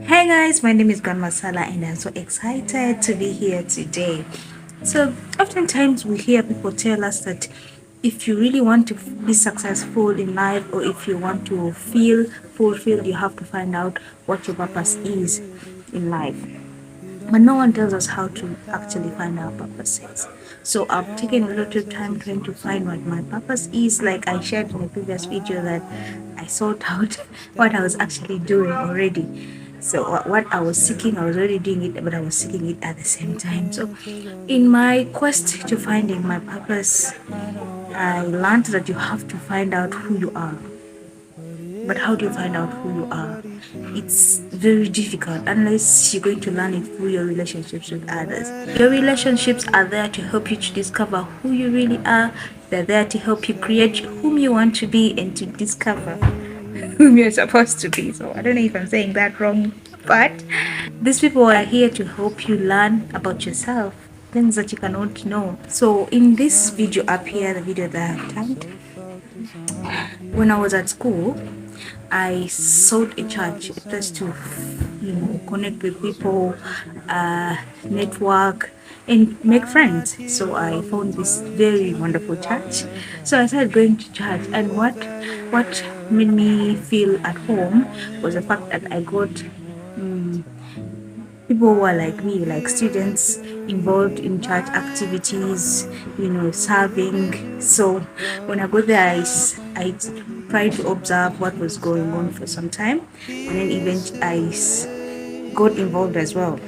Hey guys, my name is Gan Masala and I'm so excited to be here today. So, oftentimes we hear people tell us that if you really want to be successful in life or if you want to feel fulfilled, you have to find out what your purpose is in life. But no one tells us how to actually find our purposes. So I've taken a lot of time trying to find what my purpose is. Like I shared in a previous video that I sought out what I was actually doing already. So what I was seeking, I was already doing it, but I was seeking it at the same time. So in my quest to finding my purpose, I learned that you have to find out who you are. But how do you find out who you are? It's very difficult unless you're going to learn it through your relationships with others. Your relationships are there to help you to discover who you really are. They're there to help you create whom you want to be and to discover whom you're supposed to be. So I don't know if I'm saying that wrong, but these people are here to help you learn about yourself, things that you cannot know. So in this video up here, the video that I've tagged, when I was at school, I sought a church, a place to, connect with people, network, and make friends. So I found this very wonderful church. So I started going to church, and what made me feel at home was the fact that I got people who are like me, like students involved in church activities, serving. So when I go there, I tried to observe what was going on for some time, and then eventually got involved as well.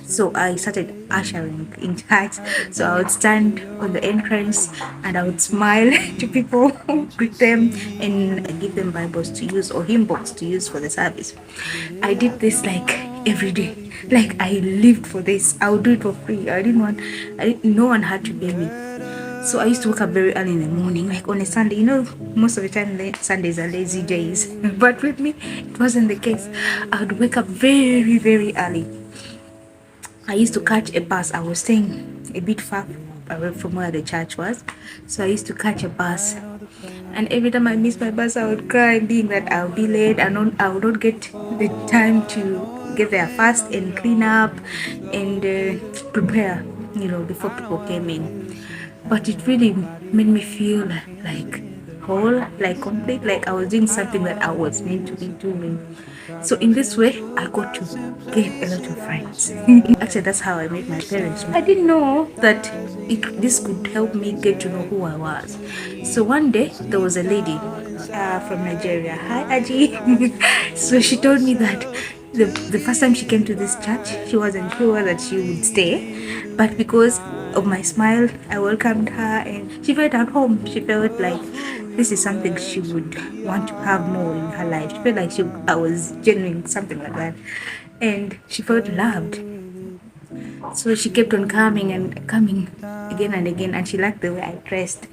So I started ushering in church. So I would stand on the entrance and I would smile to people, greet them, and give them Bibles to use or hymn books to use for the service. I did this like every day. Like I lived for this. I would do it for free. No one had to pay me. So I used to wake up very early in the morning, like on a Sunday. Most of the time Sundays are lazy days. But with me, it wasn't the case. I would wake up very, very early. I used to catch a bus. I was staying a bit far away from where the church was. So I used to catch a bus. And every time I missed my bus, I would cry, being that I'll be late and I would not get the time to get there fast and clean up and prepare, before people came in. But it really made me feel like whole, like complete, like I was doing something that I was meant to be doing. So in this way, I got to get a lot of friends. Actually, that's how I met my parents. I didn't know that this could help me get to know who I was. So one day, there was a lady from Nigeria. Hi, Aji. So she told me that the first time she came to this church, she wasn't sure that she would stay, but because of my smile, I welcomed her and she felt at home. She felt like this is something she would want to have more in her life. She felt like I was genuine, something like that. And she felt loved. So she kept on coming and coming again and again, and she liked the way I dressed.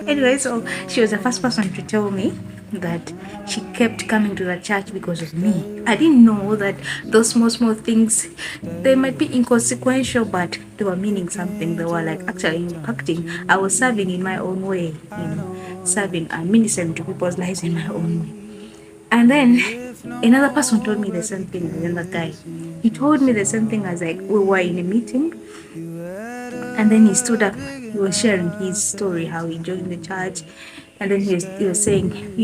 Anyway, so she was the first person to tell me that she kept coming to the church because of me. I didn't know that those small things, they might be inconsequential, but they were meaning something. They were like actually impacting. I was serving in my own way, serving and ministering to people's lives in my own way. And then another person told me the same thing, another guy. He told me the same thing as like we were in a meeting, and then he stood up, he was sharing his story, how he joined the church, and then he was saying,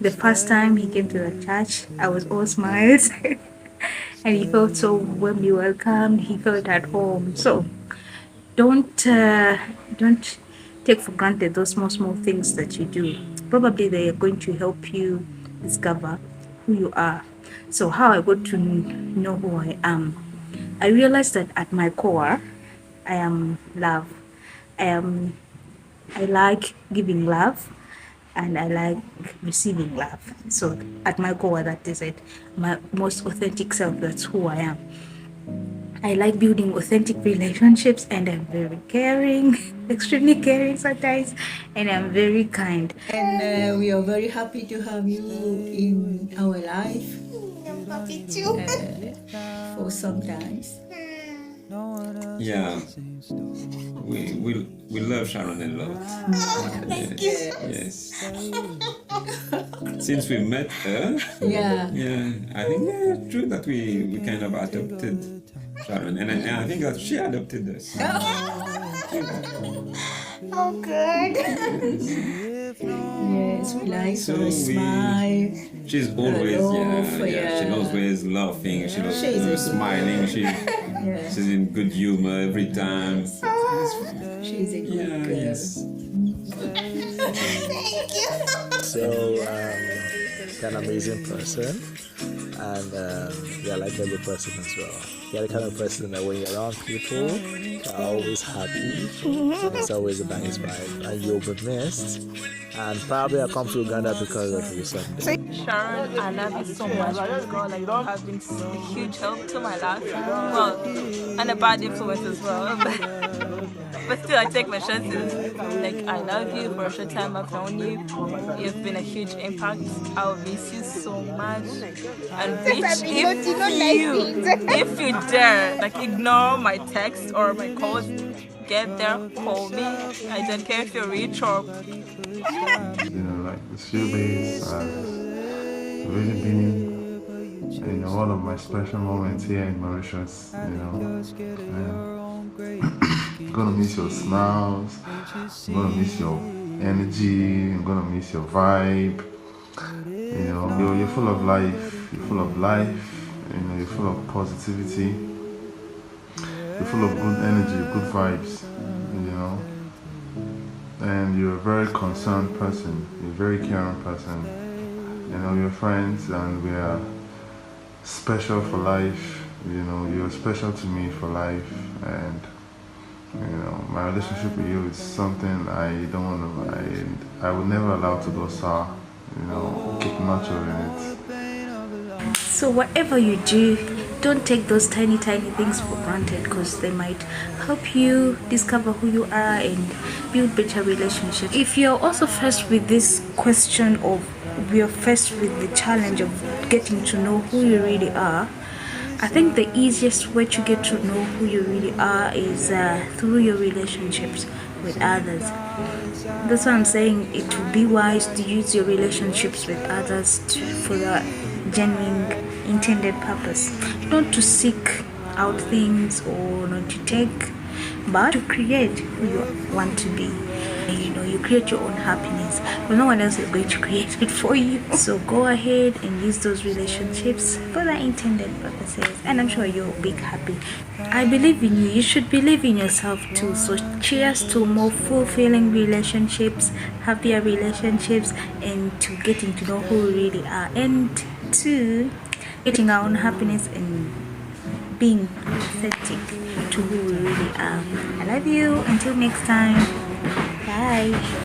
the first time he came to the church, I was all smiles. And he felt so warmly welcomed, he felt at home. So don't take for granted those small things that you do. Probably they are going to help you discover who you are. So how I got to know who I am, I realized that at my core, I am love. I like giving love and I like receiving love. So at my core, that is it. My most authentic self, that's who I am. I like building authentic relationships and I'm very caring, extremely caring sometimes, and I'm very kind. And we are very happy to have you in our life I'm happy too. for some times. Yeah, we love Sharon a lot. Yes. Since we met her, Yeah. yeah, I think yeah, true that we kind of adopted Sharon, and I think that she adopted us. Oh, good. Yes, we like So her smile. she's always laugh, she's yeah. always laughing. She's She's a good smiling. Yeah. She's in good humor every time. She's a good Yeah, girl. yes. Thank you. So, an amazing person, and yeah, like every person as well. You're the kind of person that when you're around people, you're always happy, and it's always a nice vibe, and you'll be missed. And probably I come to Uganda because of you someday. Sharon, I love you so much. Praise God, like you have been a huge help to my life. Well, and a bad influence as well. But still, I take my chances. Like, I love you for a short time I've known you. You've been a huge impact. I'll miss you so much. And bitch, if you dare, like, ignore my text or my calls, get there, call me. I don't care if you're rich or Like the shoebiz has really been, one of my special moments here in Mauritius, I'm gonna miss your smiles, I'm gonna miss your energy, I'm gonna miss your vibe, you're full of life, you're full of positivity, you're full of good energy, good vibes, and you're a very concerned person, you're a very caring person, you're friends and we are special for life, you're special to me for life, and my relationship with you is something I don't want to, I would never allow to go sour, keep nurturing it. So whatever you do, don't take those tiny things for granted, because they might help you discover who you are and build better relationships. If you're also faced with this question of, we're faced with the challenge of getting to know who you really are, I think the easiest way to get to know who you really are is through your relationships with others. That's why I'm saying it would be wise to use your relationships with others for the genuine intended purpose, not to seek out things or not to take, but to create who you want to be. You create your own happiness, but no one else is going to create it for you. So go ahead and use those relationships for the intended purposes, and I'm sure you'll be happy. I believe in you. You should believe in yourself too. So cheers to more fulfilling relationships, happier relationships, and to getting to know who we really are, and to getting our own happiness and being authentic to who we really are. I love you. Until next time. Bye.